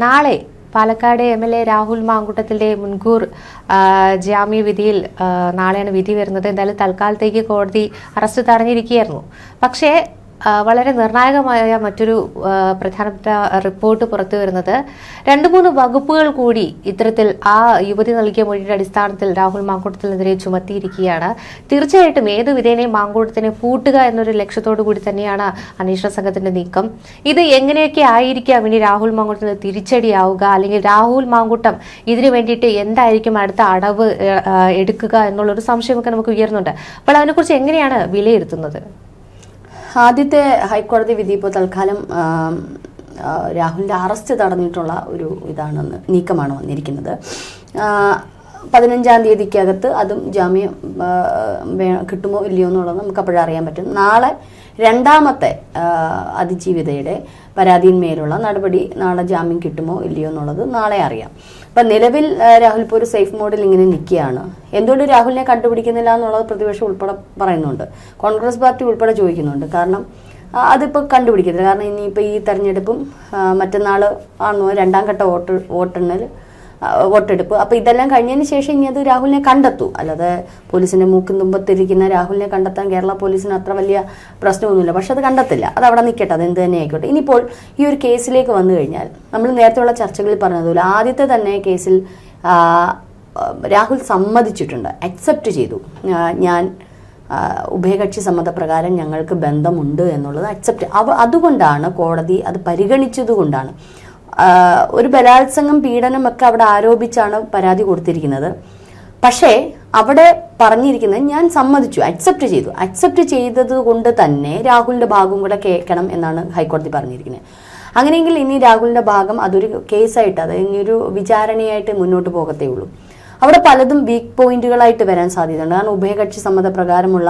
നാളെ പാലക്കാട് MLA രാഹുൽ മാങ്കൂട്ടത്തിന്റെ മുൻകൂർ ജാമ്യവിധിയിൽ നാളെയാണ് വിധി വരുന്നത്. എന്തായാലും തൽക്കാലത്തേക്ക് കോടതി അറസ്റ്റ് തടഞ്ഞിരിക്കുകയായിരുന്നു. പക്ഷേ വളരെ നിർണായകമായ മറ്റൊരു പ്രധാനപ്പെട്ട റിപ്പോർട്ട് പുറത്തു വരുന്നത് 2-3 വകുപ്പുകൾ കൂടി ഇത്തരത്തിൽ ആ യുവതി നൽകിയ മൊഴിയുടെ അടിസ്ഥാനത്തിൽ രാഹുൽ മാങ്കൂട്ടത്തിനെതിരെ ചുമത്തിയിരിക്കുകയാണ്. തീർച്ചയായിട്ടും ഏത് വിധേനയും മാങ്കൂട്ടത്തിനെ പൂട്ടുക എന്നൊരു ലക്ഷ്യത്തോടു കൂടി തന്നെയാണ് അന്വേഷണ സംഘത്തിന്റെ നീക്കം. ഇത് എങ്ങനെയൊക്കെ ആയിരിക്കാം ഇനി രാഹുൽ മാങ്കൂട്ടത്തിന് തിരിച്ചടിയാവുക, അല്ലെങ്കിൽ രാഹുൽ മാങ്കൂട്ടം ഇതിനു വേണ്ടിയിട്ട് എന്തായിരിക്കും അടുത്ത അടവ് എടുക്കുക എന്നുള്ളൊരു സംശയമൊക്കെ നമുക്ക് ഉയർന്നുണ്ട്. അപ്പോൾ അതിനെക്കുറിച്ച് എങ്ങനെയാണ് വിലയിരുത്തുന്നത്? ആദ്യത്തെ ഹൈക്കോടതി വിധി ഇപ്പോൾ തൽക്കാലം രാഹുലിന്റെ അറസ്റ്റ് തടഞ്ഞിട്ടുള്ള ഒരു നീക്കമാണ് വന്നിരിക്കുന്നത്. 15-ാം തീയതിക്കകത്ത് അതും ജാമ്യം കിട്ടുമോ ഇല്ലയോ എന്നുള്ളത് നമുക്ക് അപ്പോഴറിയാൻ പറ്റും. നാളെ രണ്ടാമത്തെ അതിജീവിതയുടെ പരാതിയിന്മേലുള്ള നടപടി, നാളെ ജാമ്യം കിട്ടുമോ ഇല്ലയോ എന്നുള്ളത് നാളെ അറിയാം. അപ്പം നിലവിൽ രാഹുൽ ഇപ്പോൾ ഒരു സേഫ് മോഡിൽ ഇങ്ങനെ നിൽക്കുകയാണ്. എന്തുകൊണ്ട് രാഹുലിനെ കണ്ടുപിടിക്കുന്നില്ല എന്നുള്ളത് പ്രതിപക്ഷം ഉൾപ്പെടെ പറയുന്നുണ്ട്, കോൺഗ്രസ് പാർട്ടി ഉൾപ്പെടെ ചോദിക്കുന്നുണ്ട്. കാരണം അതിപ്പോൾ കണ്ടുപിടിക്കത്തില്ല. കാരണം ഇനിയിപ്പോൾ ഈ തെരഞ്ഞെടുപ്പും മറ്റന്നാൾ ആണോ 2ാം ഘട്ട വോട്ടെടുപ്പ്. അപ്പോൾ ഇതെല്ലാം കഴിഞ്ഞതിന് ശേഷം ഇനി അത് രാഹുലിനെ കണ്ടെത്തൂ. അല്ലാതെ പോലീസിന്റെ മൂക്കും തുമ്പത്തിരിക്കുന്ന രാഹുലിനെ കണ്ടെത്താൻ കേരള പോലീസിന് അത്ര വലിയ പ്രശ്നമൊന്നുമില്ല. പക്ഷെ അത് കണ്ടെത്തില്ല. അത് അവിടെ നിൽക്കട്ടെ, അത് എന്ത് തന്നെ ആയിക്കോട്ടെ. ഇനിയിപ്പോൾ ഈ ഒരു കേസിലേക്ക് വന്നു കഴിഞ്ഞാൽ നമ്മൾ നേരത്തെയുള്ള ചർച്ചകളിൽ പറഞ്ഞതുപോലെ ആദ്യത്തെ തന്നെ കേസിൽ രാഹുൽ സമ്മതിച്ചിട്ടുണ്ട്, അക്സെപ്റ്റ് ചെയ്തു. ഞാൻ ഉഭയകക്ഷി സമ്മതപ്രകാരം ഞങ്ങൾക്ക് ബന്ധമുണ്ട് എന്നുള്ളത് അക്സെപ്റ്റ്. അതുകൊണ്ടാണ് കോടതി അത് പരിഗണിച്ചതുകൊണ്ടാണ് ഒരു ബലാത്സംഗം, പീഡനമൊക്കെ അവിടെ ആരോപിച്ചാണ് പരാതി കൊടുത്തിരിക്കുന്നത്. പക്ഷേ അവിടെ പറഞ്ഞിരിക്കുന്നത് ഞാൻ സമ്മതിച്ചു, അക്സെപ്റ്റ് ചെയ്തു. അക്സെപ്റ്റ് ചെയ്തത് കൊണ്ട് തന്നെ രാഹുലിന്റെ ഭാഗം കൂടെ കേൾക്കണം എന്നാണ് ഹൈക്കോടതി പറഞ്ഞിരിക്കുന്നത്. അങ്ങനെയെങ്കിൽ ഇനി രാഹുലിന്റെ ഭാഗം അതൊരു കേസായിട്ട്, അത് ഇനിയൊരു വിചാരണയായിട്ട് മുന്നോട്ട് പോകത്തേ ഉള്ളൂ. അവിടെ പലതും വീക്ക് പോയിന്റുകളായിട്ട് വരാൻ സാധ്യതയുണ്ട്. കാരണം ഉഭയകക്ഷി സമ്മതപ്രകാരമുള്ള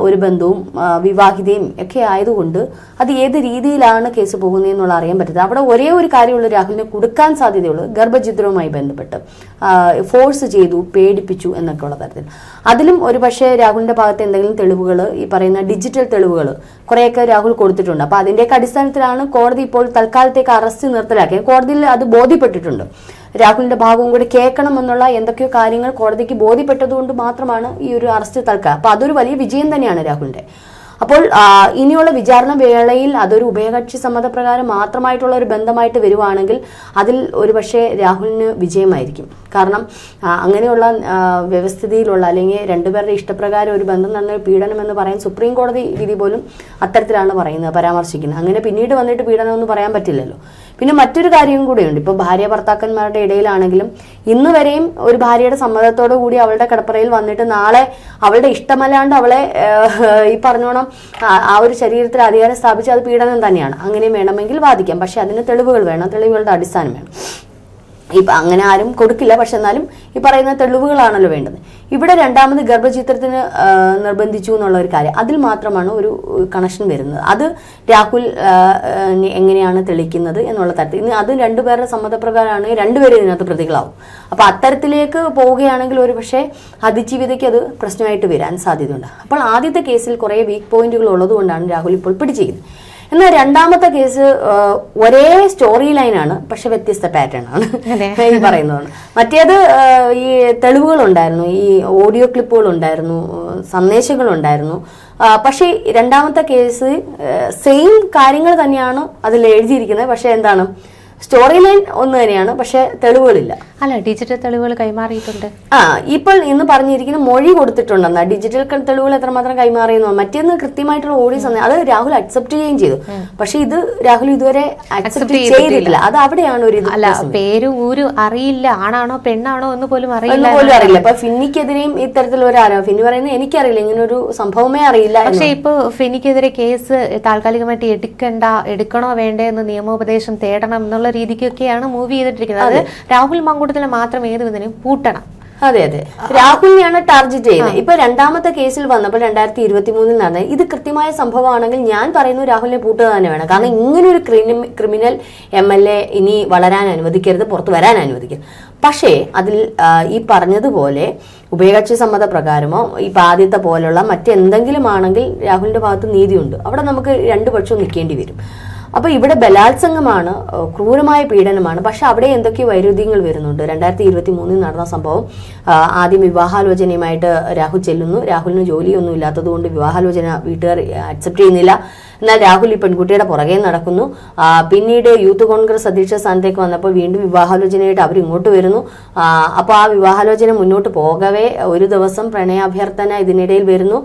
ഒരു ബന്ധവും വിവാഹിതയും ഒക്കെ ആയതുകൊണ്ട് അത് ഏത് രീതിയിലാണ് കേസ് പോകുന്നതെന്നുള്ള അറിയാൻ പറ്റത്തില്ല. അവിടെ ഒരേ ഒരു കാര്യമുള്ളൂ, രാഹുലിനെ കൊടുക്കാൻ സാധ്യതയുള്ളൂ ഗർഭഛിദ്രവുമായി ബന്ധപ്പെട്ട് ഫോഴ്സ് ചെയ്തു, പേടിപ്പിച്ചു എന്നൊക്കെ ഉള്ള തരത്തിൽ. അതിലും ഒരു പക്ഷേ രാഹുലിന്റെ ഭാഗത്ത് എന്തെങ്കിലും തെളിവുകൾ, ഈ പറയുന്ന ഡിജിറ്റൽ തെളിവുകൾ കുറേയൊക്കെ രാഹുൽ കൊടുത്തിട്ടുണ്ട്. അപ്പൊ അതിന്റെയൊക്കെ അടിസ്ഥാനത്തിലാണ് കോടതി ഇപ്പോൾ തൽക്കാലത്തേക്ക് അറസ്റ്റ് നിർത്തലാക്കിയത്. കോടതിയിൽ അത് ബോധ്യപ്പെട്ടിട്ടുണ്ട്. രാഹുലിന്റെ ഭാഗവും കൂടി കേൾക്കണമെന്നുള്ള എന്തൊക്കെയോ കാര്യങ്ങൾ കോടതിക്ക് ബോധ്യപ്പെട്ടതുകൊണ്ട് മാത്രമാണ് ഈ ഒരു അറസ്റ്റ് തൽക്കാലം. അപ്പൊ അതൊരു വലിയ വിജയം തന്നെയാണ് രാഹുലിന്റെ. അപ്പോൾ ഇനിയുള്ള വിചാരണ വേളയിൽ അതൊരു ഉഭയകക്ഷി സമ്മതപ്രകാരം മാത്രമായിട്ടുള്ള ഒരു ബന്ധമായിട്ട് വരുവാണെങ്കിൽ അതിൽ ഒരുപക്ഷെ രാഹുലിന് വിജയമായിരിക്കും. കാരണം അങ്ങനെയുള്ള വ്യവസ്ഥിതിയിലുള്ള, അല്ലെങ്കിൽ രണ്ടുപേരുടെ ഇഷ്ടപ്രകാരം ഒരു ബന്ധം നടന്ന പീഡനം എന്ന് പറയാൻ സുപ്രീം കോടതി വിധി പോലും അത്തരത്തിലാണ് പറയുന്നത്, പരാമർശിക്കുന്നത്. അങ്ങനെ പിന്നീട് വന്നിട്ട് പീഡനം എന്ന് പറയാൻ പറ്റില്ലല്ലോ. പിന്നെ മറ്റൊരു കാര്യവും കൂടെയുണ്ട്. ഇപ്പോൾ ഭാര്യ ഭർത്താക്കന്മാരുടെ ഇടയിലാണെങ്കിലും ഇന്ന് വരെയും ഒരു ഭാര്യയുടെ സമ്മതത്തോടു കൂടി അവളുടെ കിടപ്പറയിൽ വന്നിട്ട് നാളെ അവളുടെ ഇഷ്ടമല്ലാണ്ട് അവളെ ഈ പറഞ്ഞോണം ആ ഒരു ശരീരത്തിൽ അധികാരം സ്ഥാപിച്ച് അത് പീഡനം തന്നെയാണ്. അങ്ങനെ വേണമെങ്കിൽ വാദിക്കാം. പക്ഷെ അതിന് തെളിവുകൾ വേണം, തെളിവുകളുടെ അടിസ്ഥാനം വേണം. ഇപ്പം അങ്ങനെ ആരും കൊടുക്കില്ല. പക്ഷെ എന്നാലും ഈ പറയുന്ന തെളിവുകളാണല്ലോ വേണ്ടത്. ഇവിടെ രണ്ടാമത് ഗർഭചിത്രത്തിന് നിർബന്ധിച്ചു എന്നുള്ള ഒരു കാര്യം, അതിൽ മാത്രമാണ് ഒരു കണക്ഷൻ വരുന്നത്. അത് രാഹുൽ എങ്ങനെയാണ് തെളിയിക്കുന്നത് എന്നുള്ള തരത്തിൽ. ഇനി അത് രണ്ടുപേരുടെ സമ്മതപ്രകാരമാണെങ്കിൽ രണ്ടുപേരും ഇതിനകത്ത് പ്രതികളാവും. അപ്പൊ അത്തരത്തിലേക്ക് പോവുകയാണെങ്കിൽ ഒരു പക്ഷേ അതിജീവിതയ്ക്ക് അത് പ്രശ്നമായിട്ട് വരാൻ സാധ്യതയുണ്ട്. അപ്പോൾ ആദ്യത്തെ കേസിൽ കുറെ വീക്ക് പോയിന്റുകൾ ഉള്ളതുകൊണ്ടാണ് രാഹുൽ ഇപ്പോൾ പിടിച്ചിരിക്കുന്നത്. എന്നാൽ രണ്ടാമത്തെ കേസ് ഒരേ സ്റ്റോറി ലൈനാണ്, പക്ഷെ വ്യത്യസ്ത പാറ്റേൺ ആണ് ഈ പറയുന്നതാണ്. മറ്റേത് ഈ തെളിവുകൾ ഉണ്ടായിരുന്നു, ഈ ഓഡിയോ ക്ലിപ്പുകൾ ഉണ്ടായിരുന്നു, സന്ദേശങ്ങൾ ഉണ്ടായിരുന്നു. പക്ഷേ രണ്ടാമത്തെ കേസ് സെയിം കാര്യങ്ങൾ തന്നെയാണ് അതിൽ എഴുതിയിരിക്കുന്നത്. പക്ഷെ എന്താണ്, സ്റ്റോറി ലൈൻ ഒന്ന് തന്നെയാണ്, പക്ഷെ തെളിവുകളില്ല. അല്ല, ഡിജിറ്റൽ തെളിവുകൾ കൈമാറിയിട്ടുണ്ട്. ഇപ്പോൾ ഇന്ന് പറഞ്ഞിരിക്കുന്ന മൊഴി കൊടുത്തിട്ടുണ്ടെന്നാ. ഡിജിറ്റൽ തെളിവുകൾ എത്രമാത്രം കൈമാറിയെന്നോ മറ്റേന്ന് കൃത്യമായിട്ടുള്ള ഓഡിയോസ് അത് രാഹുൽ അക്സെപ്റ്റ് ചെയ്യുകയും ചെയ്തു. പക്ഷെ ഇത് രാഹുൽ ഇതുവരെ അക്സെപ്റ്റ് ചെയ്തിട്ടില്ല. അത് അവിടെയാണ് ഒരു ഇത്. അല്ല, പേര് ഊര് അറിയില്ല, ആണാണോ പെണ്ണാണോ എന്ന് പോലും അറിയില്ല. അപ്പൊ ഫിന്നിക്കെതിരെയും ഇത്തരത്തിലൊരു ആരോപണം. ഫിന്നി പറയുന്നത് എനിക്കറിയില്ല, ഇങ്ങനെ ഒരു സംഭവമേ അറിയില്ല. പക്ഷെ ഇപ്പൊ ഫിന്നിക്കെതിരെ കേസ് താൽക്കാലികമായിട്ട് എടുക്കണോ വേണ്ടേ എന്ന് നിയമോപദേശം തേടണം എന്നുള്ള രീതിക്കൊക്കെയാണ് മൂവ് ചെയ്തിട്ടിരിക്കുന്നത്. അത് രാഹുൽ മാങ്കൂട്ടത്തിനെ മാത്രം ഏത് വിധേനയും പൂട്ടണം. അതെ, രാഹുലിനെയാണ് ടാർഗറ്റ് ചെയ്യുന്നത്. ഇപ്പൊ രണ്ടാമത്തെ കേസിൽ വന്നപ്പോൾ 2023 നടന്നത് ഇത് കൃത്യമായ സംഭവമാണെങ്കിൽ ഞാൻ പറയുന്നു രാഹുലിനെ പൂട്ടുക തന്നെ വേണം. കാരണം ഇങ്ങനെ ഒരു ക്രിമിനൽ MLA ഇനി വളരാൻ അനുവദിക്കരുത്, പുറത്തു വരാൻ അനുവദിക്കരുത്. പക്ഷേ അതിൽ ഈ പറഞ്ഞതുപോലെ ഉഭയകക്ഷി സമ്മതപ്രകാരമോ ഇപ്പൊ ആദ്യത്തെ പോലുള്ള മറ്റെന്തെങ്കിലും ആണെങ്കിൽ രാഹുലിന്റെ ഭാഗത്ത് നീതിയുണ്ട്. അവിടെ നമുക്ക് രണ്ടു പക്ഷവും നിൽക്കേണ്ടി വരും. അപ്പൊ ഇവിടെ ബലാത്സംഗമാണ്, ക്രൂരമായ പീഡനമാണ്. പക്ഷെ അവിടെ എന്തൊക്കെയോ വൈരുദ്ധ്യങ്ങൾ വരുന്നുണ്ട്. 2023 നടന്ന സംഭവം, ആദ്യം വിവാഹാലോചനയുമായിട്ട് രാഹുൽ ചെല്ലുന്നു. രാഹുലിന് ജോലിയൊന്നും ഇല്ലാത്തത് കൊണ്ട് വിവാഹാലോചന വീട്ടുകാർ അക്സെപ്റ്റ് ചെയ്യുന്നില്ല. എന്നാൽ രാഹുൽ ഈ പെൺകുട്ടിയുടെ പുറകെ നടക്കുന്നു. പിന്നീട് യൂത്ത് കോൺഗ്രസ് അധ്യക്ഷ സ്ഥാനത്തേക്ക് വന്നപ്പോൾ വീണ്ടും വിവാഹാലോചനയായിട്ട് അവർ ഇങ്ങോട്ട് വരുന്നു. അപ്പോൾ ആ വിവാഹാലോചന മുന്നോട്ട് പോകവേ ഒരു ദിവസം പ്രണയാഭ്യർത്ഥന ഇതിനിടയിൽ വരുന്നു.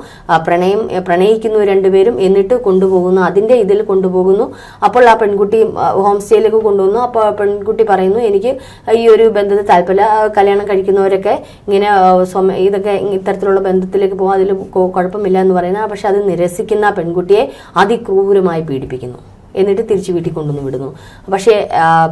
പ്രണയിക്കുന്നു രണ്ടുപേരും, എന്നിട്ട് കൊണ്ടുപോകുന്നു, അതിന്റെ ഇതിൽ കൊണ്ടുപോകുന്നു. അപ്പോൾ ആ പെൺകുട്ടി ഹോം സ്റ്റേയിലേക്ക് കൊണ്ടുവന്നു. അപ്പോൾ പെൺകുട്ടി പറയുന്നു, എനിക്ക് ഈ ഒരു ബന്ധത്തിൽ താല്പര്യ, കല്യാണം കഴിക്കുന്നവരൊക്കെ ഇങ്ങനെ ഇതൊക്കെ ഇത്തരത്തിലുള്ള ബന്ധത്തിലേക്ക് പോകാൻ അതിൽ കുഴപ്പമില്ല എന്ന് പറയുന്നത്. പക്ഷെ അത് നിരസിക്കുന്ന പെൺകുട്ടിയെ അതിക്രൂരമായി പീഡിപ്പിക്കുന്നു. എന്നിട്ട് തിരിച്ചു വീട്ടിൽ കൊണ്ടുവന്ന് വിടുന്നു. പക്ഷേ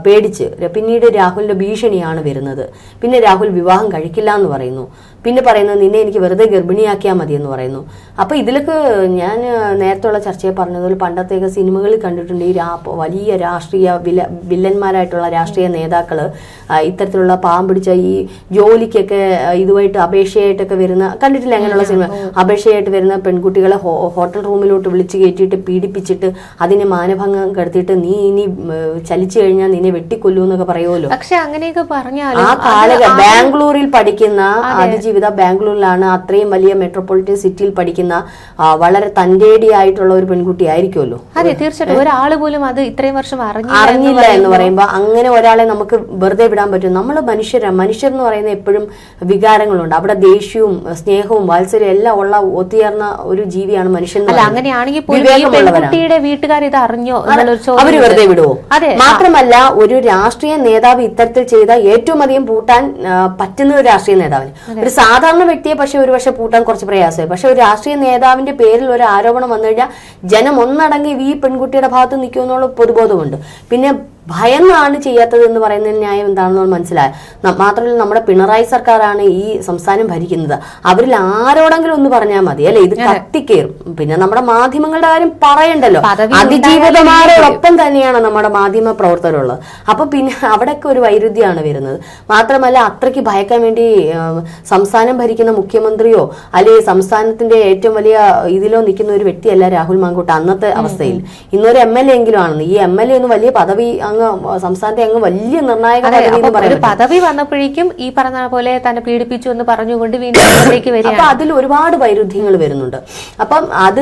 പേടിച്ച് പിന്നീട് രാഹുലിന്റെ ഭീഷണിയാണ് വരുന്നത്. പിന്നെ രാഹുൽ വിവാഹം കഴിക്കില്ല എന്ന് പറയുന്നു. പിന്നെ പറയുന്നത്, നിന്നെ എനിക്ക് വെറുതെ ഗർഭിണിയാക്കിയാൽ മതി എന്ന് പറയുന്നു. അപ്പൊ ഇതിലൊക്കെ ഞാൻ നേരത്തെ ചർച്ചയെ പറഞ്ഞതുപോലെ പണ്ടത്തേക്ക് സിനിമകളിൽ കണ്ടിട്ടുണ്ട്, ഈ വലിയ രാഷ്ട്രീയ വില്ലന്മാരായിട്ടുള്ള രാഷ്ട്രീയ നേതാക്കള് ഇത്തരത്തിലുള്ള പാവം പിടിച്ച ഈ ജോലിക്കൊക്കെ ഇതുമായിട്ട് അപേക്ഷയായിട്ടൊക്കെ വരുന്ന, കണ്ടിട്ടില്ല അങ്ങനെയുള്ള സിനിമ? അപേക്ഷയായിട്ട് വരുന്ന പെൺകുട്ടികളെ ഹോട്ടൽ റൂമിലോട്ട് വിളിച്ചു കയറ്റിയിട്ട് പീഡിപ്പിച്ചിട്ട് അതിനെ മാനഭംഗം കെടുത്തിയിട്ട് നീ ഇനി ചലിച്ചു കഴിഞ്ഞാൽ നിന്നെ വെട്ടിക്കൊല്ലൂ എന്നൊക്കെ പറയുമല്ലോ. പക്ഷെ അങ്ങനെയൊക്കെ പറഞ്ഞാൽ ആ കാലഘട്ടം ബാംഗ്ലൂരിൽ പഠിക്കുന്ന അതിജീവിത ബാംഗ്ലൂരിലാണ്, അത്രയും വലിയ മെട്രോപൊളിറ്റൻ സിറ്റിയിൽ പഠിക്കുന്ന വളരെ തന്റേടിയായിട്ടുള്ള ഒരു പെൺകുട്ടി ആയിരിക്കുമല്ലോ. അതെ, തീർച്ചയായിട്ടും. ഒരാൾ പോലും അത് ഇത്രയും വർഷം അറിഞ്ഞില്ല എന്ന് പറയുമ്പോൾ അങ്ങനെ ഒരാളെ നമുക്ക് വെറുതെ വിടാൻ പറ്റും? നമ്മൾ മനുഷ്യർ എന്ന് പറയുന്ന എപ്പോഴും വികാരങ്ങളുണ്ട്. അവിടെ ദേഷ്യവും സ്നേഹവും വാത്സല്യം എല്ലാം ഉള്ള ഒത്തുചേർന്ന ഒരു ജീവിയാണ് മനുഷ്യൻ. അങ്ങനെയാണെങ്കിൽ വീട്ടുകാർ ഇത് അറിഞ്ഞോ? അവര് വെറുതെ വിടുവോ? മാത്രമല്ല, ഒരു രാഷ്ട്രീയ നേതാവ് ഇത്തരത്തിൽ ചെയ്ത ഏറ്റവും അധികം പൂട്ടാൻ പറ്റുന്ന ഒരു രാഷ്ട്രീയ നേതാവിന്, ഒരു സാധാരണ വ്യക്തിയെ പക്ഷെ ഒരുപക്ഷെ പൂട്ടാൻ കുറച്ച് പ്രയാസമായി. പക്ഷെ ഒരു രാഷ്ട്രീയ നേതാവിന്റെ പേരിൽ ഒരു ആരോപണം വന്നു കഴിഞ്ഞാൽ ജനം ഒന്നടങ്കി ഈ പെൺകുട്ടിയുടെ ഭാഗത്ത് നിൽക്കുമെന്നുള്ള പൊതുബോധമുണ്ട്. പിന്നെ ഭയന്നാണ് ചെയ്യാത്തത് എന്ന് പറയുന്നതിന് ന്യായം എന്താണെന്ന് മനസ്സിലായ. മാത്രമല്ല, നമ്മുടെ പിണറായി സർക്കാരാണ് ഈ സംസ്ഥാനം ഭരിക്കുന്നത്. അവരിൽ ആരോടെങ്കിലും ഒന്ന് പറഞ്ഞാൽ മതി അല്ലെ, ഇത് കത്തിക്കേറും. പിന്നെ നമ്മുടെ മാധ്യമങ്ങളുടെ കാര്യം പറയണ്ടല്ലോ, അതിജീവിതമാരോടൊപ്പം തന്നെയാണ് നമ്മുടെ മാധ്യമ പ്രവർത്തകരുള്ളത്. അപ്പൊ പിന്നെ അവിടെയൊക്കെ ഒരു വൈരുദ്ധ്യമാണ് വരുന്നത്. മാത്രമല്ല, അത്രയ്ക്ക് ഭയക്കാൻ വേണ്ടി സംസ്ഥാനം ഭരിക്കുന്ന മുഖ്യമന്ത്രിയോ അല്ലെങ്കിൽ സംസ്ഥാനത്തിന്റെ ഏറ്റവും വലിയ ഇതിലോ നിൽക്കുന്ന ഒരു വ്യക്തിയല്ല രാഹുൽ മാങ്കൂട്ട അന്നത്തെ അവസ്ഥയിൽ. ഇന്നൊരു MLA എങ്കിലും ആണെന്ന്. ഈ MLA ഒന്നും വലിയ പദവി സംസ്ഥാനത്തെ അങ്ങ് വലിയ നിർണായക പദവി വന്നപ്പോഴേക്കും ഈ പറഞ്ഞ പോലെ തന്നെ പീഡിപ്പിച്ചു എന്ന് പറഞ്ഞുകൊണ്ട് വീണ്ടും അപ്പൊ അതിൽ ഒരുപാട് വൈരുദ്ധ്യങ്ങൾ വരുന്നുണ്ട്. അപ്പം അത്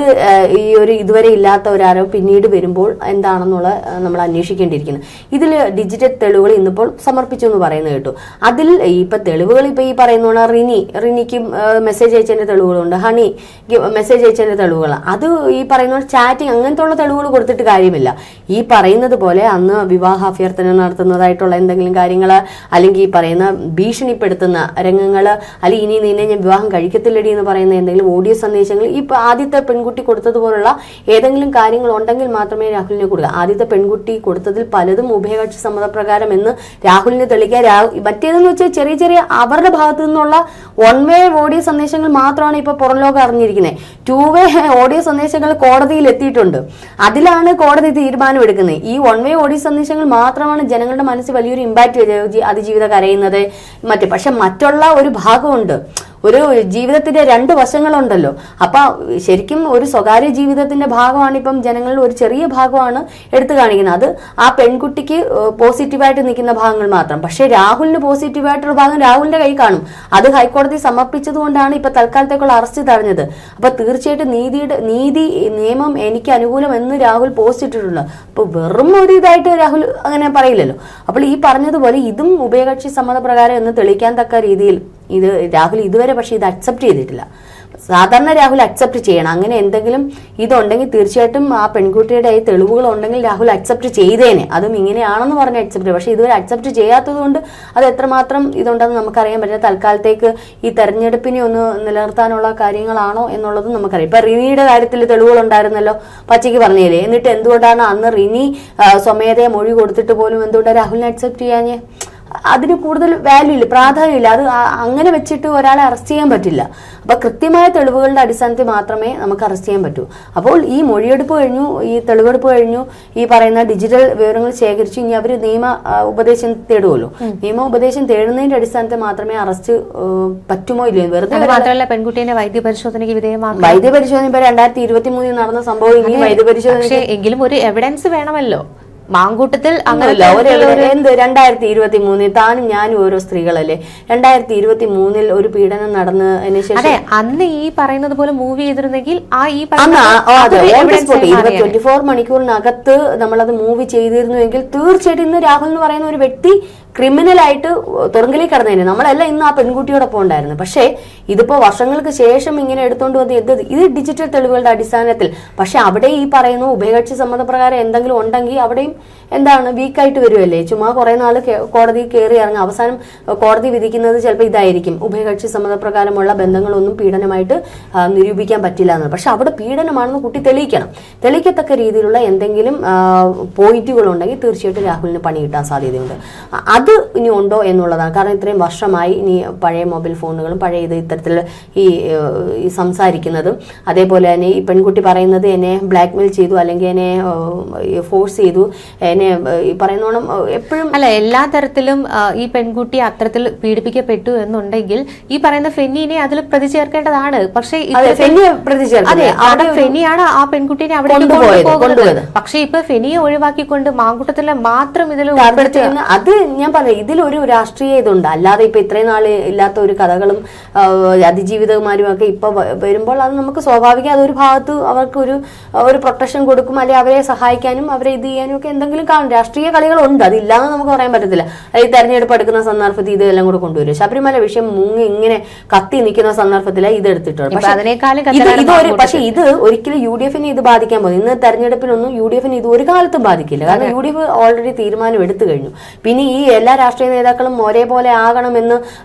ഈ ഒരു ഇതുവരെ ഇല്ലാത്ത ഒരാരോ പിന്നീട് വരുമ്പോൾ എന്താണെന്നുള്ള നമ്മൾ അന്വേഷിക്കേണ്ടിയിരിക്കുന്നു. ഇതിൽ ഡിജിറ്റൽ തെളിവുകൾ ഇന്നിപ്പോൾ സമർപ്പിച്ചു എന്ന് പറയുന്നത് കേട്ടു. അതിൽ ഇപ്പൊ തെളിവുകൾ ഇപ്പൊ ഈ പറയുന്ന റിനിക്ക് മെസ്സേജ് അയച്ചതിന്റെ തെളിവുകളുണ്ട്, ഹണി മെസ്സേജ് അയച്ചതിന്റെ തെളിവുകൾ. അത് ഈ പറയുന്ന ചാറ്റിങ് അങ്ങനത്തെ ഉള്ള തെളിവുകൾ കൊടുത്തിട്ട് കാര്യമില്ല. ഈ പറയുന്നത് പോലെ അന്ന് വിവാഹാഭ്യർത്ഥന നടത്തുന്നതായിട്ടുള്ള എന്തെങ്കിലും കാര്യങ്ങൾ, അല്ലെങ്കിൽ ഈ പറയുന്ന ഭീഷണിപ്പെടുത്തുന്ന രംഗങ്ങൾ, അല്ലെങ്കിൽ ഇനി നിന്നെ ഞാൻ വിവാഹം കഴിക്കത്തില്ലടി എന്ന് പറയുന്ന എന്തെങ്കിലും ഓഡിയോ സന്ദേശങ്ങൾ, ഈ ആദ്യത്തെ പെൺകുട്ടി കൊടുത്തതുപോലുള്ള ഏതെങ്കിലും കാര്യങ്ങൾ ഉണ്ടെങ്കിൽ മാത്രമേ രാഹുലിനെ കൊടുക്കുക. ആദ്യത്തെ പെൺകുട്ടി കൊടുത്തതിൽ പലതും ഉഭയകക്ഷി സമ്മതപ്രകാരം എന്ന് രാഹുലിനെ തെളിയിക്കാൻ. മറ്റേതെന്ന് വെച്ചാൽ ചെറിയ ചെറിയ അവരുടെ ഭാഗത്തു നിന്നുള്ള 1 വേ ഓഡിയോ സന്ദേശങ്ങൾ മാത്രമാണ് ഇപ്പൊ പുറം ലോകം അറിഞ്ഞിരിക്കുന്നത്. 2 വേ ഓഡിയോ സന്ദേശങ്ങൾ കോടതിയിൽ എത്തിയിട്ടുണ്ട്. അതിലാണ് കോടതി തീരുമാനം എടുക്കുന്നത്. ഈ 1 വേ ഓഡിയോ സന്ദേശങ്ങൾ മാത്രമാണ് ജനങ്ങളുടെ മനസ്സിൽ വലിയൊരു ഇമ്പാക്ട് അതിജീവിത കരയുന്നത് പക്ഷെ മറ്റുള്ള ഒരു ഭാഗമുണ്ട്. ഒരു ജീവിതത്തിന്റെ 2 വശങ്ങളുണ്ടല്ലോ. അപ്പൊ ശരിക്കും ഒരു സ്വകാര്യ ജീവിതത്തിന്റെ ഭാഗമാണ് ഇപ്പം ജനങ്ങളിൽ ഒരു ചെറിയ ഭാഗമാണ് എടുത്തു കാണിക്കുന്നത്. അത് ആ പെൺകുട്ടിക്ക് പോസിറ്റീവായിട്ട് നിൽക്കുന്ന ഭാഗങ്ങൾ മാത്രം. പക്ഷെ രാഹുലിന് പോസിറ്റീവായിട്ടുള്ള ഭാഗം രാഹുലിന്റെ കൈ കാണും. അത് ഹൈക്കോടതി സമർപ്പിച്ചത് കൊണ്ടാണ് ഇപ്പൊ തൽക്കാലത്തേക്കുള്ള അറസ്റ്റ് തടഞ്ഞത്. അപ്പൊ തീർച്ചയായിട്ടും നീതി നിയമം എനിക്ക് അനുകൂലം എന്ന് രാഹുൽ പോസ്റ്റ് ഇട്ടിട്ടുണ്ട്. അപ്പൊ വെറും ഒരു ഇതായിട്ട് രാഹുൽ അങ്ങനെ പറയില്ലല്ലോ. അപ്പോൾ ഈ പറഞ്ഞതുപോലെ ഇതും ഉഭയകക്ഷി സമ്മതപ്രകാരം എന്ന് തെളിയിക്കാൻ തക്ക രീതിയിൽ ഇത് രാഹുൽ ഇതുവരെ പക്ഷെ ഇത് അക്സെപ്റ്റ് ചെയ്തിട്ടില്ല. സാധാരണ രാഹുൽ അക്സെപ്റ്റ് ചെയ്യണം. അങ്ങനെ എന്തെങ്കിലും ഇതുണ്ടെങ്കിൽ തീർച്ചയായിട്ടും ആ പെൺകുട്ടിയുടെ ഈ തെളിവുകൾ ഉണ്ടെങ്കിൽ രാഹുൽ അക്സെപ്റ്റ് ചെയ്തേനെ. അതും ഇങ്ങനെയാണെന്ന് പറഞ്ഞ് അക്സെപ്റ്റ്. പക്ഷെ ഇതുവരെ അക്സെപ്റ്റ് ചെയ്യാത്തത് കൊണ്ട് അത് എത്രമാത്രം ഇതുണ്ടെന്ന് നമുക്കറിയാൻ പറ്റില്ല. തൽക്കാലത്തേക്ക് ഈ തെരഞ്ഞെടുപ്പിനെ ഒന്ന് നിലനിർത്താനുള്ള കാര്യങ്ങളാണോ എന്നുള്ളതും നമുക്കറിയാം. ഇപ്പൊ റിനിയുടെ കാര്യത്തിൽ തെളിവുകൾ ഉണ്ടായിരുന്നല്ലോ, പച്ചയ്ക്ക് പറഞ്ഞില്ലേ. എന്നിട്ട് എന്തുകൊണ്ടാണ് അന്ന് റിനി സ്വമേധയെ മൊഴി കൊടുത്തിട്ട് പോലും എന്തുകൊണ്ടാണ് രാഹുലിനെ അക്സെപ്റ്റ് ചെയ്യാഞ്ഞേ? അതിന് കൂടുതൽ വാല്യൂ ഇല്ല, പ്രാധാന്യമില്ല. അത് അങ്ങനെ വെച്ചിട്ട് ഒരാളെ അറസ്റ്റ് ചെയ്യാൻ പറ്റില്ല. അപ്പൊ കൃത്യമായ തെളിവുകളുടെ അടിസ്ഥാനത്തിൽ മാത്രമേ നമുക്ക് അറസ്റ്റ് ചെയ്യാൻ പറ്റൂ. അപ്പോൾ ഈ മൊഴിയെടുപ്പ് കഴിഞ്ഞു, ഈ തെളിവെടുപ്പ് കഴിഞ്ഞു, ഈ പറയുന്ന ഡിജിറ്റൽ വിവരങ്ങൾ ശേഖരിച്ചു, ഇനി അവർ നിയമ ഉപദേശം തേടുമല്ലോ. നിയമ ഉപദേശം തേടുന്നതിന്റെ അടിസ്ഥാനത്തിൽ മാത്രമേ അറസ്റ്റ് പറ്റുമോ ഇല്ലയോ. വെറുതെ മാത്രമല്ല പെൺകുട്ടിയെ വൈദ്യപരിശോധനയ്ക്ക് വിധേയമാക്കും. വൈദ്യപരിശോധന ഇപ്പൊ 2023 നടന്ന സംഭവം ഇനി വൈദ്യപരിശോധന എങ്കിലും ഒരു എവിഡൻസ് വേണമല്ലോ. മാങ്കൂട്ടത്തിൽ അങ്ങനല്ല. 2023 താനും ഞാനും ഓരോ സ്ത്രീകളല്ലേ. 2023 ഒരു പീഡനം നടന്നതിന് ശേഷം അന്ന് ഈ പറയുന്നത് പോലെ മൂവ് ചെയ്തിരുന്നെങ്കിൽ ആ ഈ 24 മണിക്കൂറിനകത്ത് നമ്മളത് മൂവ് ചെയ്തിരുന്നുവെങ്കിൽ തീർച്ചയായിട്ടും ഇന്ന് രാഹുൽ എന്ന് പറയുന്ന ഒരു വ്യക്തി ക്രിമിനലായിട്ട് തുറങ്കിലേക്ക് കടന്നതിന് നമ്മളല്ല ഇന്ന് ആ പെൺകുട്ടിയോടൊപ്പം ഉണ്ടായിരുന്നു. പക്ഷേ ഇതിപ്പോ വർഷങ്ങൾക്ക് ശേഷം ഇങ്ങനെ എടുത്തോണ്ട് വന്ന് ഇത് ഡിജിറ്റൽ തെളിവുകളുടെ അടിസ്ഥാനത്തിൽ. പക്ഷെ അവിടെ ഈ പറയുന്ന ഉഭയകക്ഷി സമ്മതപ്രകാരം എന്തെങ്കിലും ഉണ്ടെങ്കിൽ അവിടെയും എന്താണ് വീക്കായിട്ട് വരുമല്ലേ. ചുമ്മാ കുറെ നാള് കോടതി കയറി ഇറങ്ങും. അവസാനം കോടതി വിധിക്കുന്നത് ചിലപ്പോൾ ഇതായിരിക്കും, ഉഭയകക്ഷി സമ്മതപ്രകാരമുള്ള ബന്ധങ്ങളൊന്നും പീഡനമായിട്ട് നിരൂപിക്കാൻ പറ്റില്ല എന്ന്. പക്ഷെ അവിടെ പീഡനമാണെന്ന് കുട്ടി തെളിയിക്കണം. തെളിയിക്കത്തക്ക രീതിയിലുള്ള എന്തെങ്കിലും പോയിന്റുകൾ ഉണ്ടെങ്കിൽ തീർച്ചയായിട്ടും രാഹുലിന് പണി കിട്ടാൻ സാധ്യതയുണ്ട്. അത് ഇനി ഉണ്ടോ എന്നുള്ളതാണ്. കാരണം ഇത്രയും വർഷമായി ഇനി പഴയ മൊബൈൽ ഫോണുകളും പഴയ ഇത്തരത്തിൽ ഈ സംസാരിക്കുന്നതും അതേപോലെ തന്നെ ഈ പെൺകുട്ടി പറയുന്നത് എന്നെ ബ്ലാക്ക്മെയിൽ ചെയ്തു അല്ലെങ്കിൽ എന്നെ ഫോഴ്സ് ചെയ്തു, എന്നെ ഈ പറയുന്നോണം എപ്പോഴും അല്ല എല്ലാ തരത്തിലും ഈ പെൺകുട്ടി അത്തരത്തിൽ പീഡിപ്പിക്കപ്പെട്ടു എന്നുണ്ടെങ്കിൽ ഈ പറയുന്ന ഫെന്നിനെ അതിൽ പ്രതി ചേർക്കേണ്ടതാണ്. പക്ഷേ ഫെന്നിയാണ് ആ പെൺകുട്ടിയെ അവിടെ കൊണ്ടുപോയത്. പക്ഷെ ഇപ്പൊ ഫെനിയെ ഒഴിവാക്കിക്കൊണ്ട് മാങ്കൂട്ടത്തിലെ മാത്രം ഇതിൽ ഉൾപ്പെടുത്തുക, അത് ഞാൻ പറയാം. ഇതിലൊരു രാഷ്ട്രീയ ഇതുണ്ട്. അല്ലാതെ ഇപ്പൊ ഇത്രയും നാള് ഇല്ലാത്ത ഒരു കഥകളും അതിജീവിതമാരും ഒക്കെ ഇപ്പൊ വരുമ്പോൾ അത് നമുക്ക് സ്വാഭാവികം അതൊരു ഭാഗത്ത് അവർക്ക് ഒരു പ്രൊട്ടക്ഷൻ കൊടുക്കും, അല്ലെങ്കിൽ അവരെ സഹായിക്കാനും അവരെ ഇത് ചെയ്യാനും ഒക്കെ എന്തെങ്കിലും കാണും. രാഷ്ട്രീയ കളികളുണ്ട്, അതില്ലാന്ന് നമുക്ക് പറയാൻ പറ്റത്തില്ല. ഈ തെരഞ്ഞെടുപ്പ് എടുക്കുന്ന സന്ദർഭത്തിൽ ഇതെല്ലാം കൂടെ കൊണ്ടുവരും. ശബരിമല വിഷയം മുങ്ങി ഇങ്ങനെ കത്തി നിൽക്കുന്ന സന്ദർഭത്തിലാണ് ഇത് എടുത്തിട്ടുള്ളത്. പക്ഷെ ഇത് ഒരിക്കലും UDF ഇത് ബാധിക്കാൻ പോകുന്നു. ഇന്ന് തെരഞ്ഞെടുപ്പിനൊന്നും UDF ഇത് ഒരു കാലത്തും ബാധിക്കില്ല. കാരണം UDF ഓൾറെഡി തീരുമാനം എടുത്തു കഴിഞ്ഞു. പിന്നെ ഈ എല്ലാ രാഷ്ട്രീയ നേതാക്കളും ഒരേപോലെ ആകണമെന്ന്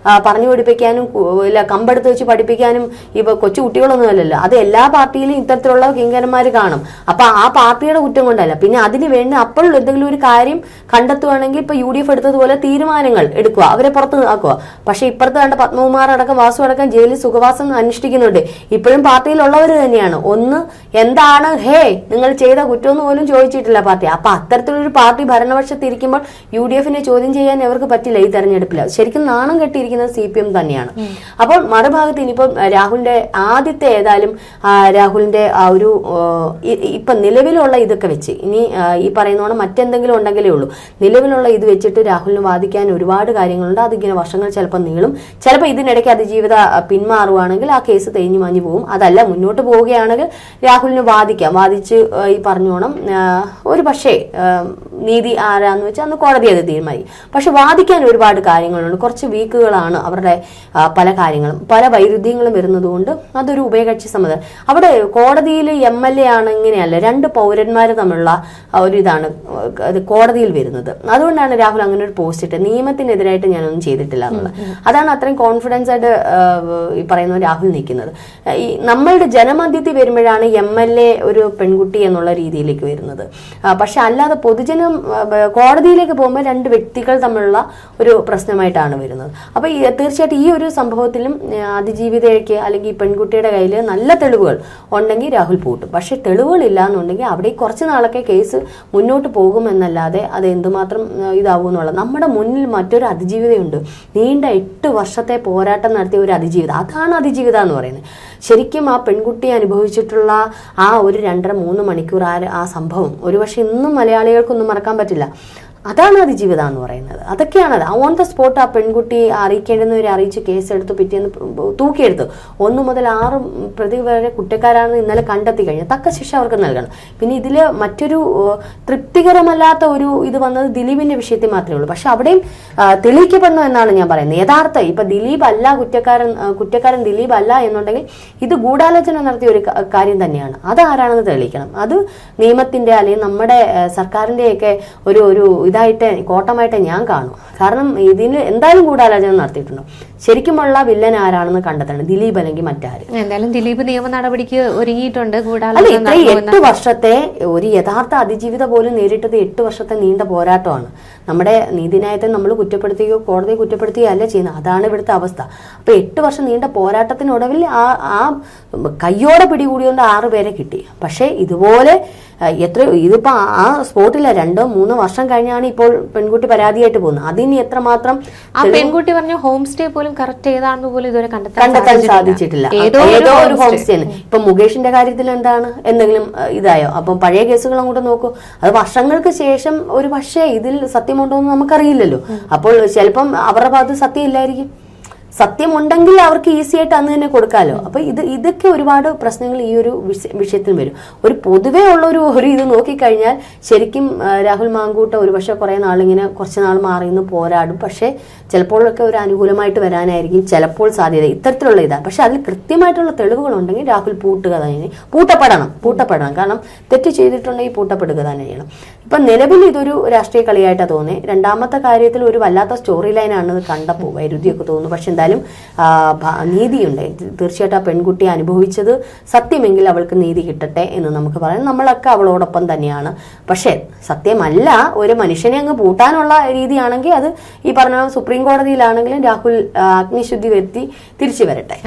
പറഞ്ഞു പഠിപ്പിക്കാനും കമ്പെടുത്ത് വെച്ച് പഠിപ്പിക്കാനും ഇപ്പൊ കൊച്ചു കുട്ടികളൊന്നും അല്ലല്ലോ. അത് എല്ലാ പാർട്ടിയിലും ഇത്തരത്തിലുള്ള കിങ്കരന്മാർ കാണും. അപ്പൊ ആ പാർട്ടിയുടെ കുറ്റം കൊണ്ടല്ല. പിന്നെ അതിന് വേണ്ടി അപ്പോൾ എന്തെങ്കിലും ഒരു കാര്യം കണ്ടെത്തുവാണെങ്കിൽ ഇപ്പൊ UDF എടുത്തതുപോലെ തീരുമാനങ്ങൾ എടുക്കുക, അവരെ പുറത്ത് ആക്കുക. പക്ഷെ ഇപ്പുറത്ത് കണ്ട പത്മകുമാർ അടക്കം വാസു അടക്കം ജയിലിൽ സുഖവാസം അനുഷ്ഠിക്കുന്നുണ്ട്. ഇപ്പോഴും പാർട്ടിയിലുള്ളവർ തന്നെയാണ്. ഒന്ന് എന്താണ് നിങ്ങൾ ചെയ്ത കുറ്റമെന്ന് പോലും ചോദിച്ചിട്ടില്ല പാർട്ടി. അപ്പൊ അത്തരത്തിലൊരു പാർട്ടി ഭരണപക്ഷത്തിരിക്കുമ്പോൾ UDF ചോദ്യം ചെയ്യാൻ അവർക്ക് പറ്റില്ല ഈ തെരഞ്ഞെടുപ്പിൽ. ശരിക്കും നാണം കെട്ടിയിരിക്കുന്നത് CPM തന്നെയാണ്. അപ്പോൾ മറുഭാഗത്ത് ഇനിയിപ്പം രാഹുലിന്റെ ആദ്യത്തെ ഏതായാലും രാഹുലിന്റെ ആ ഒരു ഇപ്പൊ നിലവിലുള്ള ഇതൊക്കെ വെച്ച് ഇനി ഈ പറയുന്നോണം മറ്റെന്തെങ്കിലും ഉണ്ടെങ്കിലേ ഉള്ളൂ. നിലവിലുള്ള ഇത് വെച്ചിട്ട് രാഹുലിന് വാദിക്കാൻ ഒരുപാട് കാര്യങ്ങളുണ്ട്. അതിങ്ങനെ വർഷങ്ങൾ ചിലപ്പോൾ നീളും. ചിലപ്പോൾ ഇതിനിടയ്ക്ക് അതിജീവിത പിന്മാറുകയാണെങ്കിൽ ആ കേസ് തേഞ്ഞു മാഞ്ഞു പോകും. അതല്ല മുന്നോട്ട് പോവുകയാണെങ്കിൽ രാഹുലിന് വാദിച്ച് ഈ പറഞ്ഞോണം ഒരു പക്ഷേ നീതി ആരാന്ന് വെച്ചാൽ അന്ന് കോടതി അത് തീരുമാനിക്കും. പക്ഷെ വാദിക്കാൻ ഒരുപാട് കാര്യങ്ങളുണ്ട്. കുറച്ച് വീക്കുകളാണ് അവരുടെ പല കാര്യങ്ങളും, പല വൈരുദ്ധ്യങ്ങളും വരുന്നതുകൊണ്ട് അതൊരു ഉഭയകക്ഷി സമ്മതം. അവിടെ കോടതിയിൽ MLA ആണ് ഇങ്ങനെയല്ല, 2 പൗരന്മാർ തമ്മിലുള്ള ഒരു ഇതാണ് കോടതിയിൽ വരുന്നത്. അതുകൊണ്ടാണ് രാഹുൽ അങ്ങനെ ഒരു പോസ്റ്റ് ഇട്ട് നിയമത്തിനെതിരായിട്ട് ഞാനൊന്നും ചെയ്തിട്ടില്ല എന്നുള്ളത്. അതാണ് അത്രയും കോൺഫിഡൻസ് ആയിട്ട് ഈ പറയുന്ന രാഹുൽ നിൽക്കുന്നത്. ഈ നമ്മളുടെ ജനമധ്യത്തിൽ വരുമ്പോഴാണ് MLA ഒരു പെൺകുട്ടി എന്നുള്ള രീതിയിലേക്ക് വരുന്നത്. പക്ഷെ അല്ലാതെ പൊതുജനം കോടതിയിലേക്ക് പോകുമ്പോൾ 2 വ്യക്തികൾ തമ്മിലുള്ള ഒരു പ്രശ്നമായിട്ടാണ് വരുന്നത്. അപ്പൊ തീർച്ചയായിട്ടും ഈ ഒരു സംഭവത്തിലും അതിജീവിതയ്ക്ക് അല്ലെങ്കിൽ ഈ പെൺകുട്ടിയുടെ കയ്യിൽ നല്ല തെളിവുകൾ ഉണ്ടെങ്കിൽ രാഹുൽ പൂട്ടും. പക്ഷെ തെളിവുകൾ ഇല്ല എന്നുണ്ടെങ്കിൽ അവിടെ കുറച്ച് നാളൊക്കെ കേസ് മുന്നോട്ട് പോകുമെന്നല്ലാതെ അത് എന്തുമാത്രം ഇതാവും എന്നുള്ളത്. നമ്മുടെ മുന്നിൽ മറ്റൊരു അതിജീവിതയുണ്ട്. നീണ്ട 8 വർഷത്തെ പോരാട്ടം നടത്തിയ ഒരു അതിജീവിത. അതാണ് അതിജീവിത എന്ന് പറയുന്നത്. ശരിക്കും ആ പെൺകുട്ടി അനുഭവിച്ചിട്ടുള്ള ആ ഒരു 2.5-3 മണിക്കൂർ ആ സംഭവം ഒരുപക്ഷെ ഇന്നും മലയാളികൾക്കൊന്നും മറക്കാൻ പറ്റില്ല. അതാണ് അതിജീവിതം എന്ന് പറയുന്നത്. അതൊക്കെയാണത്. ഓൺ ദ സ്പോട്ട് ആ പെൺകുട്ടി അറിയിക്കേണ്ടുന്നവരെ അറിയിച്ച് കേസെടുത്ത് പിറ്റേന്ന് തൂക്കിയെടുത്ത് 1 മുതൽ 6 പ്രതി വരെ കുറ്റക്കാരാണെന്ന് ഇന്നലെ കണ്ടെത്തി കഴിഞ്ഞാൽ തക്ക ശിക്ഷ അവർക്ക് നൽകണം. പിന്നെ ഇതിൽ മറ്റൊരു തൃപ്തികരമല്ലാത്ത ഒരു ഇത് വന്നത് ദിലീപിന്റെ വിഷയത്തിൽ മാത്രമേ ഉള്ളൂ. പക്ഷെ അവിടെയും തെളിയിക്കപ്പെടണം എന്നാണ് ഞാൻ പറയുന്നത്. യഥാർത്ഥ ഇപ്പൊ ദിലീപ് അല്ല കുറ്റക്കാരൻ ദിലീപ് അല്ല എന്നുണ്ടെങ്കിൽ ഇത് ഗൂഢാലോചന നടത്തിയ ഒരു കാര്യം തന്നെയാണ്. അത് ആരാണെന്ന് തെളിയിക്കണം. അത് നിയമത്തിന്റെ അല്ലെങ്കിൽ നമ്മുടെ സർക്കാരിന്റെയൊക്കെ ഒരു കോട്ടമായിട്ടേ ഞാൻ കാണും. കാരണം ഇതിന് എന്തായാലും ഗൂഢാലോചന നടത്തിയിട്ടുണ്ടോ, ശരിക്കുമുള്ള വില്ലൻ ആരാണെന്ന് കണ്ടെത്തണം. ദിലീപ് അല്ലെങ്കിൽ മറ്റാര്. എന്തായാലും ദിലീപ് നിയമ നടപടിക്ക് ഒരുങ്ങിയിട്ടുണ്ട്. അല്ല, ഇത്രയും 8 വർഷത്തെ ഒരു യഥാർത്ഥ അതിജീവിത പോലും നേരിട്ടത് 8 വർഷത്തെ നീണ്ട പോരാട്ടമാണ്. നമ്മുടെ നീതിന്യായത്തെ നമ്മൾ കുറ്റപ്പെടുത്തുകയോ കോടതിയെ കുറ്റപ്പെടുത്തുകയോ അല്ല ചെയ്യുന്നത്. അതാണ് ഇവിടുത്തെ അവസ്ഥ. അപ്പൊ 8 വർഷം നീണ്ട പോരാട്ടത്തിനൊടുവിൽ ആ കയ്യോടെ പിടികൂടിയോണ്ട് 6 പേരെ കിട്ടി. പക്ഷെ ഇതുപോലെ ഇതിപ്പോ ആ സ്പോട്ടില്ല 2-3 വർഷം കഴിഞ്ഞാണ് ഇപ്പോൾ പെൺകുട്ടി പരാതിയായിട്ട് പോകുന്നത്. അതിന് എത്രമാത്രം ആ പെൺകുട്ടി പറഞ്ഞ ഹോം സ്റ്റേ പോലും കറക്റ്റ് ഏതാണെന്ന് പോലും ഇതുവരെ കണ്ടെത്താൻ സാധിച്ചിട്ടില്ല. ഏതോ ഒരു ഹോം സ്റ്റേ. ഇപ്പൊ മുകേഷിന്റെ കാര്യത്തിൽ എന്താണ് എന്തെങ്കിലും ഇതായോ? അപ്പം പഴയ കേസുകൾ അങ്ങോട്ട് നോക്കൂ. അത് വർഷങ്ങൾക്ക് ശേഷം ഒരു പക്ഷേ ഇതിൽ സത്യമുണ്ടോ എന്ന് നമുക്കറിയില്ലല്ലോ. അപ്പോൾ ചിലപ്പം അവരുടെ ഭാഗത്ത് സത്യം ഇല്ലായിരിക്കും. സത്യമുണ്ടെങ്കിൽ അവർക്ക് ഈസി ആയിട്ട് അന്ന് തന്നെ കൊടുക്കാമല്ലോ. അപ്പൊ ഇതൊക്കെ ഒരുപാട് പ്രശ്നങ്ങൾ ഈ ഒരു വിഷയത്തിൽ വരും. ഒരു പൊതുവേ ഉള്ള ഒരു ഇത് നോക്കിക്കഴിഞ്ഞാൽ ശരിക്കും രാഹുൽ മാങ്കൂട്ട ഒരുപക്ഷെ കുറെ നാളിങ്ങനെ കുറച്ച് നാൾ മാറി നിന്ന് പോരാടും. പക്ഷെ ചിലപ്പോഴൊക്കെ ഒരു അനുകൂലമായിട്ട് വരാനായിരിക്കും ചിലപ്പോൾ സാധ്യത. ഇത്തരത്തിലുള്ള ഇതാണ്. പക്ഷെ അതിൽ കൃത്യമായിട്ടുള്ള തെളിവുകൾ ഉണ്ടെങ്കിൽ രാഹുൽ പൂട്ടപ്പെടണം. കാരണം തെറ്റ് ചെയ്തിട്ടുണ്ടെങ്കിൽ പൂട്ടപ്പെടുക തന്നെ ചെയ്യണം. ഇപ്പൊ നിലവിൽ ഇതൊരു രാഷ്ട്രീയ കളിയായിട്ടാണ് തോന്നുന്നത്. രണ്ടാമത്തെ കാര്യത്തിൽ ഒരു വല്ലാത്ത സ്റ്റോറി ലൈനാണ് കണ്ടപ്പോൾ വൈരുദ്ധ്യമൊക്കെ തോന്നുന്നു. പക്ഷെ എന്തായാലും നീതിയുണ്ട്. തീർച്ചയായിട്ടും ആ പെൺകുട്ടി അനുഭവിച്ചത് സത്യമെങ്കിൽ അവൾക്ക് നീതി കിട്ടട്ടെ എന്ന് നമുക്ക് പറയാം. നമ്മളൊക്കെ അവളോടൊപ്പം തന്നെയാണ്. പക്ഷെ സത്യമല്ല, ഒരു മനുഷ്യനെ അങ്ങ് പൂട്ടാനുള്ള രീതിയാണെങ്കിൽ അത് ഈ പറഞ്ഞ സുപ്രീം കോടതിയിലാണെങ്കിലും രാഹുൽ അഗ്നിശുദ്ധി വരുത്തി തിരിച്ചു വരട്ടെ.